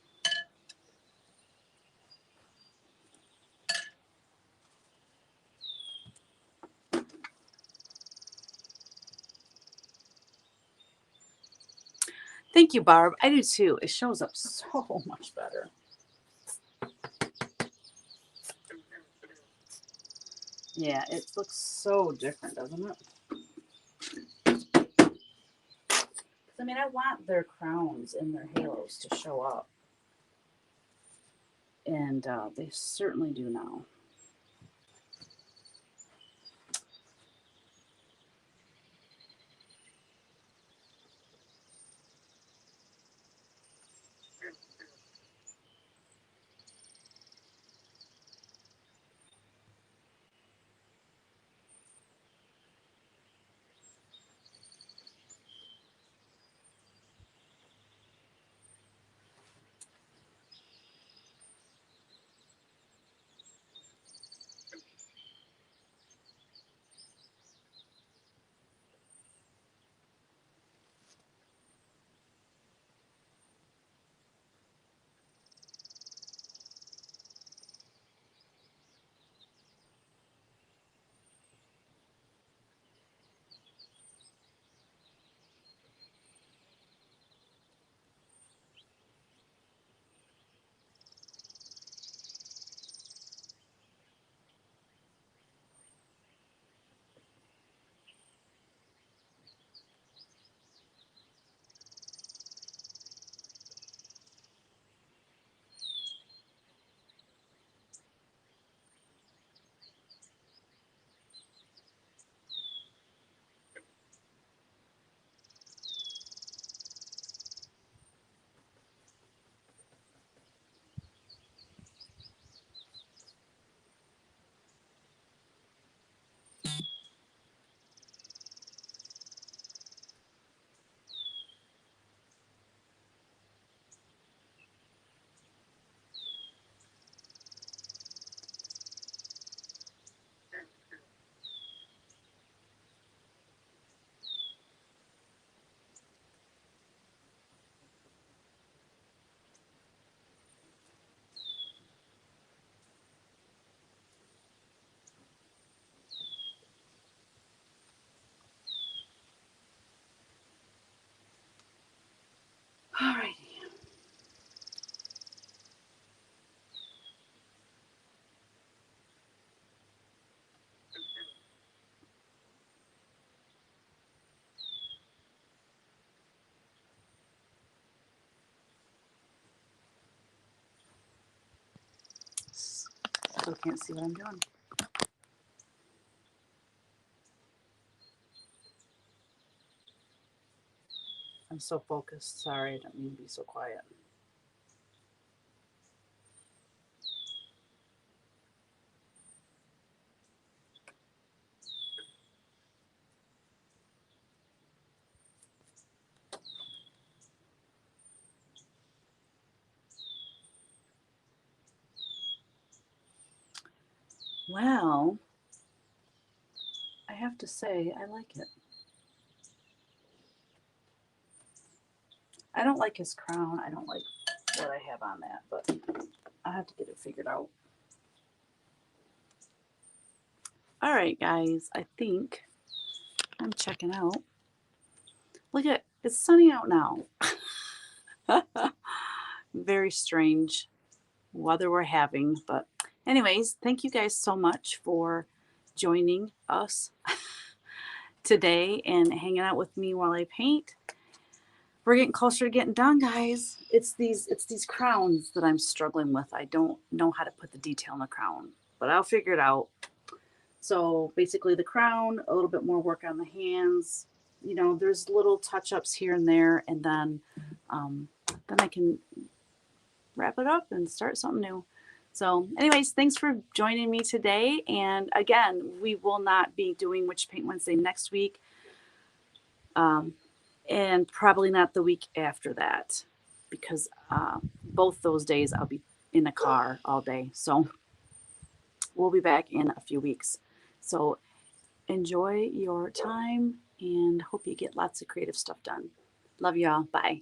Thank you, Barb. I do too. It shows up so much better. Yeah, it looks so different, doesn't it? I mean, I want their crowns and their halos to show up. And they certainly do now. All righty. Still can't see what I'm doing. I'm so focused. Sorry, I don't mean to be so quiet. Well, I have to say, I like it. I don't like his crown. I don't like what I have on that, but I have to get it figured out. All right, guys, I think I'm checking out. Look at it's sunny out now. Very strange weather we're having, but anyways, thank you guys so much for joining us today and hanging out with me while I paint. We're getting closer to getting done, guys. It's these crowns that I'm struggling with. I don't know how to put the detail in the crown, but I'll figure it out. So basically the crown, a little bit more work on the hands. You know, there's little touch-ups here and there, and then I can wrap it up and start something new. So anyways, thanks for joining me today. And again, we will not be doing Witch Paint Wednesday next week. And probably not the week after that, because both those days I'll be in a car all day. So we'll be back in a few weeks. So enjoy your time and hope you get lots of creative stuff done. Love y'all. Bye.